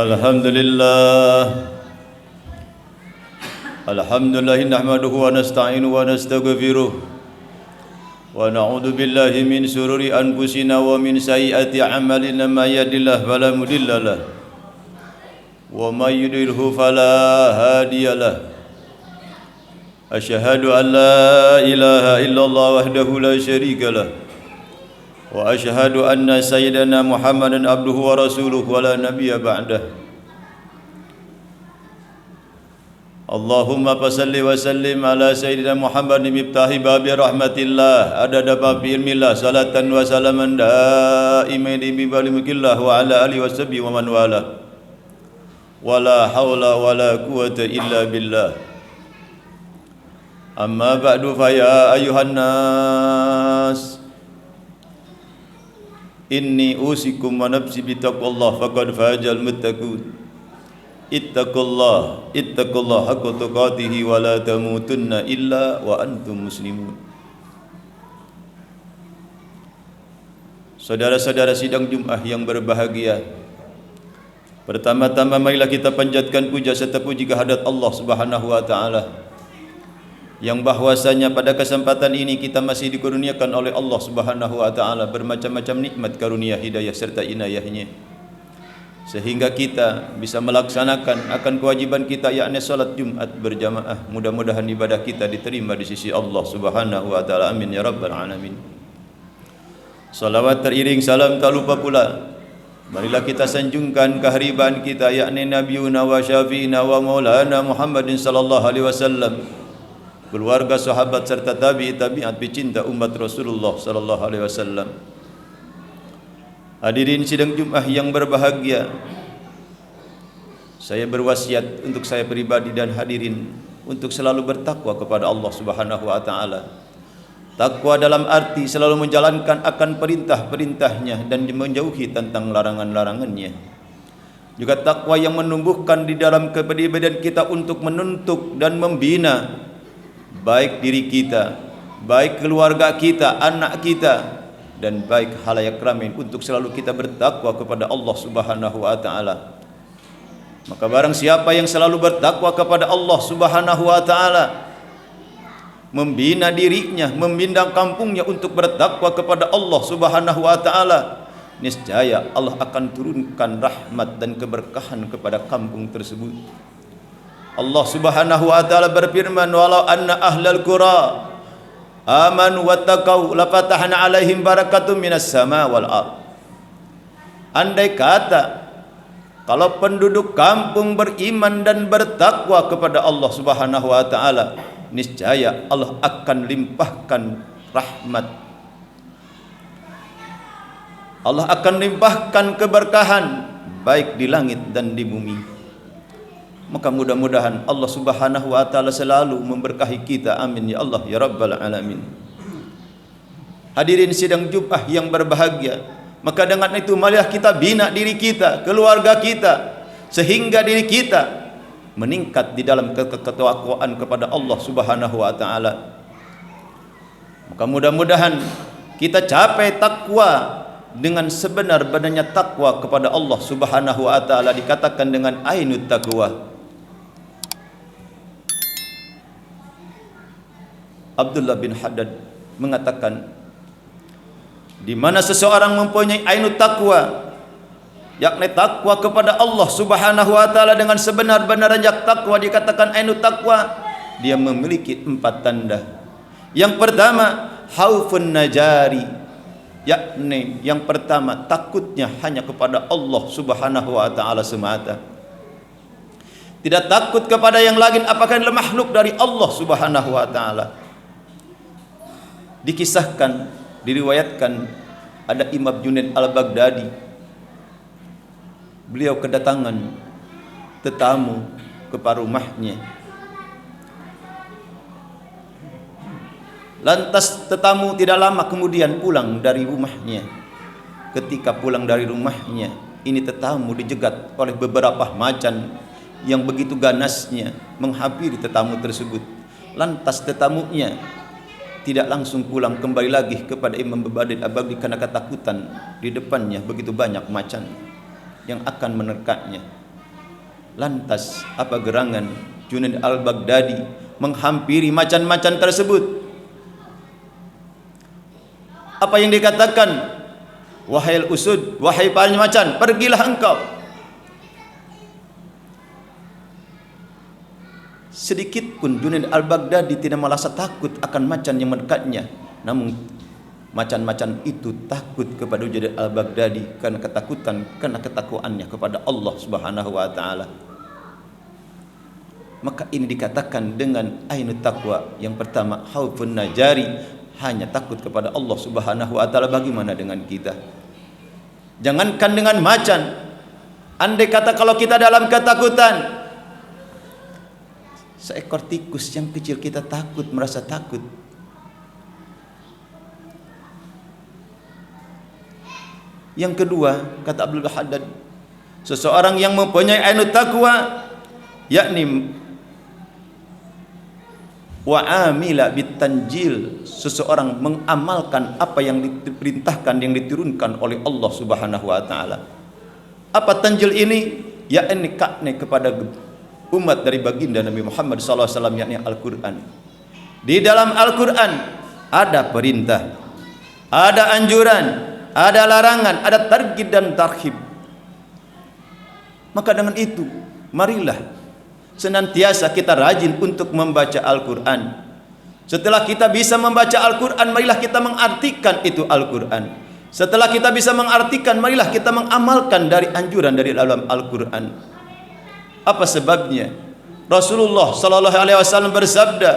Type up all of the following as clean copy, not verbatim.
Alhamdulillah nahmaduhu wa nasta'inu wa nastaghfiruh wa na'udzu billahi min shururi anfusina wa min sayyiati a'malina may yahdihillahu fala mudhillalah wa may yudlilhu fala hadiyalah. Asyhadu an la ilaha illallah wahdahu la syarikalah wa asyhadu anna sayyidana Muhammadan abduhu wa rasuluhu wa la nabiyya ba'dah. Allahumma salli wa sallim ala sayyidina Muhammadin miftahi babi rahmatillah adada babi ilmillah salatan wa salaman daimain bi balimikillah wa ala alihi wa sahbihi wa man wala wala hawla wala quwwata illa billah. Amma ba'du fa ya ayuhan nas inni usikum wa nafsi bitaqwallah faqad fazal muttaqun. Ittaqullah haqqa tuqatih wa la tamutunna illa wa antum muslimun. Saudara-saudara sidang Jumat yang berbahagia, pertama-tama marilah kita panjatkan puja serta puji kehadirat Allah Subhanahu wa taala yang bahwasanya pada kesempatan ini kita masih dikurniakan oleh Allah Subhanahu wa taala bermacam-macam nikmat karunia hidayah serta inayahnya, sehingga kita bisa melaksanakan akan kewajiban kita, yakni salat Jumat berjamaah. Mudah-mudahan ibadah kita diterima di sisi Allah Subhanahu wa taala. Amin ya rabbal alamin. Salawat teriring salam tak lupa pula marilah kita sanjungkan kehariban kita, yakni Nabiuna wa Syafi'ina wa Maulana Muhammadin sallallahu alaihi wasallam, keluarga, sahabat serta tabi'at pecinta umat Rasulullah sallallahu alaihi wasallam. Hadirin sidang Jumat yang berbahagia, saya berwasiat untuk saya pribadi dan hadirin untuk selalu bertakwa kepada Allah Subhanahu wa taala. Takwa dalam arti selalu menjalankan akan perintah-perintahnya dan menjauhi tentang larangan-larangannya. Juga takwa yang menumbuhkan di dalam kepribadian kita untuk menuntut dan membina baik diri kita, baik keluarga kita, anak kita, dan baik halayak ramai, untuk selalu kita bertakwa kepada Allah Subhanahu wa taala. Maka barang siapa yang selalu bertakwa kepada Allah Subhanahu wa taala, membina dirinya, membina kampungnya untuk bertakwa kepada Allah Subhanahu wa taala, niscaya Allah akan turunkan rahmat dan keberkahan kepada kampung tersebut. Allah Subhanahu wa taala berfirman, walau anna ahlal qura amanu wattaqau lafatahna alaihim barakatun minas sama wal ard. Andai kata kalau penduduk kampung beriman dan bertakwa kepada Allah Subhanahu wa taala, niscaya Allah akan limpahkan rahmat, Allah akan limpahkan keberkahan baik di langit dan di bumi. Maka mudah-mudahan Allah Subhanahu wa taala selalu memberkahi kita. Amin ya Allah ya rabbal alamin. Hadirin sidang Jumat yang berbahagia, maka dengan itu marilah kita bina diri kita, keluarga kita, sehingga diri kita meningkat di dalam ketakwaan kepada Allah Subhanahu wa taala. Maka mudah-mudahan kita capai takwa dengan sebenar-benarnya takwa kepada Allah Subhanahu wa taala, dikatakan dengan ainut taqwa. Abdullah bin Haddad mengatakan, di mana seseorang mempunyai ainut taqwa, yakni takwa kepada Allah Subhanahu wa taala dengan sebenar-benarnya takwa, dikatakan ainut taqwa, dia memiliki 4 tanda. Yang pertama, khaufun najari, yakni yang pertama takutnya hanya kepada Allah Subhanahu wa taala semata. Tidak takut kepada yang lain apakah adalah makhluk dari Allah Subhanahu wa taala. Dikisahkan, diriwayatkan, ada Imam Junaid al-Baghdadi, beliau kedatangan tetamu ke rumahnya. Lantas tetamu tidak lama kemudian pulang dari rumahnya. Ketika pulang dari rumahnya, ini tetamu dijegat oleh beberapa macan yang begitu ganasnya menghampiri tetamu tersebut. Lantas tetamunya tidak langsung pulang, kembali lagi kepada Imam Babadin Abadi karena ketakutan di depannya begitu banyak macan yang akan menerkatnya. Lantas apa gerangan Junaid al-Baghdadi menghampiri macan-macan tersebut? Apa yang dikatakan? Wahai al-usud, wahai para macan, pergilah engkau. Sedikit pun Junaid al-Baghdadi tidak merasa takut akan macan yang mendekatnya. Namun macan-macan itu takut kepada Junaid al-Baghdadi karena ketakutan, karena ketakwaannya kepada Allah Subhanahu wa taala. Maka ini dikatakan dengan ainut taqwa. Yang pertama, khaufun najari, hanya takut kepada Allah Subhanahu wa taala. Bagaimana dengan kita? Jangankan dengan macan, andai kata kalau kita dalam ketakutan, seekor tikus yang kecil kita takut, merasa takut. Yang kedua, kata Abdul Haddad, seseorang yang mempunyai ainut taqwa, yakni wa amila bitanjil, seseorang mengamalkan apa yang diperintahkan, yang diturunkan oleh Allah Subhanahu wa taala. Apa tanjil ini? Yakni kakne kepada umat dari baginda Nabi Muhammad sallallahu alaihi wasallam, yakni Al-Qur'an. Di dalam Al-Qur'an ada perintah, ada anjuran, ada larangan, ada targhib dan tarhib. Maka dengan itu, marilah senantiasa kita rajin untuk membaca Al-Quran. Setelah kita bisa membaca Al-Quran, marilah kita mengartikan itu Al-Quran. Setelah kita bisa mengartikan, marilah kita mengamalkan dari anjuran dari dalam Al-Quran. Apa sebabnya? Rasulullah sallallahu alaihi wasallam bersabda,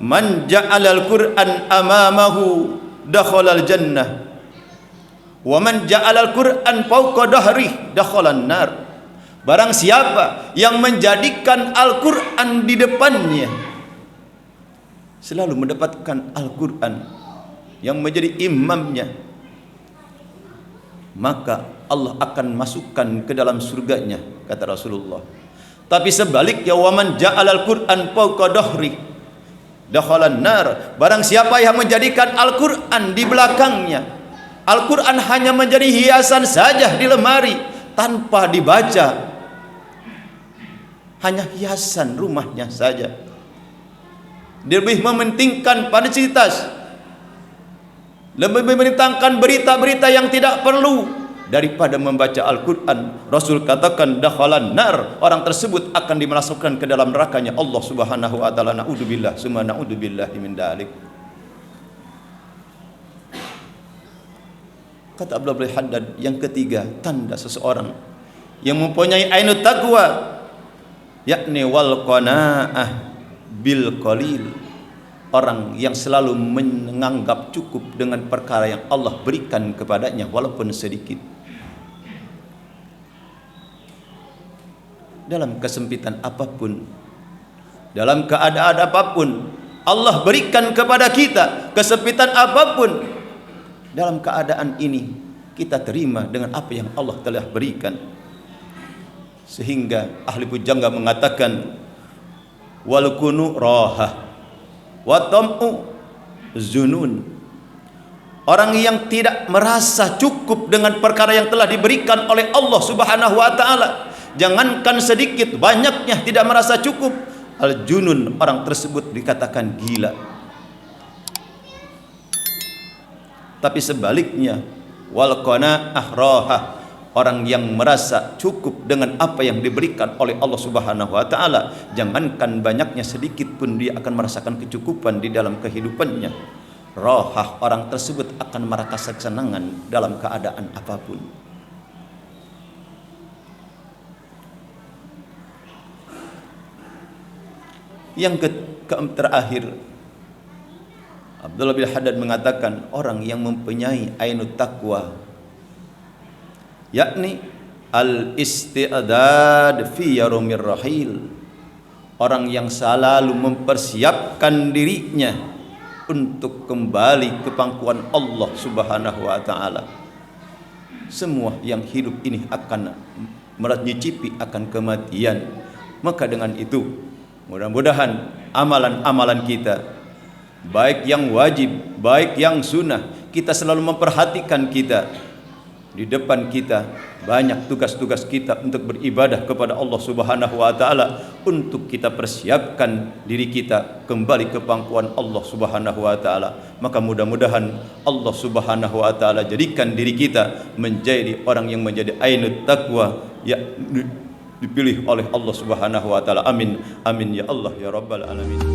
"Man ja'ala al-Qur'an amamahu dakhala al-jannah, wa man ja'ala al-Qur'an fawqa dhahrihi dakhala an-nar." Barang siapa yang menjadikan Al-Quran di depannya, selalu mendapatkan Al-Quran yang menjadi imamnya, maka Allah akan masukkan ke dalam surganya, kata Rasulullah. Tapi sebaliknya, waman ja'al Al-Quran fawqa dhahri dakhalan nar, barang siapa yang menjadikan Al-Quran di belakangnya, Al-Quran hanya menjadi hiasan saja di lemari tanpa dibaca, hanya hiasan rumahnya saja. Dia lebih mementingkan publisitas, lebih mementingkan berita-berita yang tidak perlu daripada membaca Al-Quran. Rasul katakan dakhalan nar, orang tersebut akan dimasukkan ke dalam nerakanya Allah Subhanahu wa taala. Naudzubillah, summa naudzubillahi min dzalik. Kata Abdul Haddad, yang ketiga, tanda seseorang yang mempunyai ainut taqwa, yakni wal qanaah bil qalil, orang yang selalu menganggap cukup dengan perkara yang Allah berikan kepadanya walaupun sedikit. Dalam kesempitan apapun, dalam keadaan apapun, Allah berikan kepada kita kesempitan apapun, dalam keadaan ini kita terima dengan apa yang Allah telah berikan. Sehingga ahli pujangga mengatakan, wal kunu rahah wa tam'u zunun. Orang yang tidak merasa cukup dengan perkara yang telah diberikan oleh Allah Subhanahu wa taala, jangankan sedikit, banyaknya tidak merasa cukup, al junun, orang tersebut dikatakan gila. Tapi sebaliknya, wal qanaah rahah, orang yang merasa cukup dengan apa yang diberikan oleh Allah Subhanahu wa taala, jangankan banyaknya, sedikit pun dia akan merasakan kecukupan di dalam kehidupannya. Rahah, orang tersebut akan merasakan kesenangan dalam keadaan apapun. Yang terakhir, Abdullah bin Haddad mengatakan, orang yang mempunyai ainut taqwa, yakni al-isti'dad fi yarumir rahil, orang yang selalu mempersiapkan dirinya untuk kembali ke pangkuan Allah Subhanahu wa taala. Semua yang hidup ini akan menyicipi akan kematian. Maka dengan itu, mudah-mudahan amalan-amalan kita, baik yang wajib, baik yang sunnah, kita selalu memperhatikan kita Di depan kita banyak tugas-tugas kita untuk beribadah kepada Allah Subhanahu wa taala, untuk kita persiapkan diri kita kembali ke pangkuan Allah Subhanahu wa taala. Maka mudah-mudahan Allah Subhanahu wa taala jadikan diri kita menjadi orang yang menjadi ainut taqwa, ya dipilih oleh Allah Subhanahu wa taala. Amin amin ya Allah ya rabbal alamin.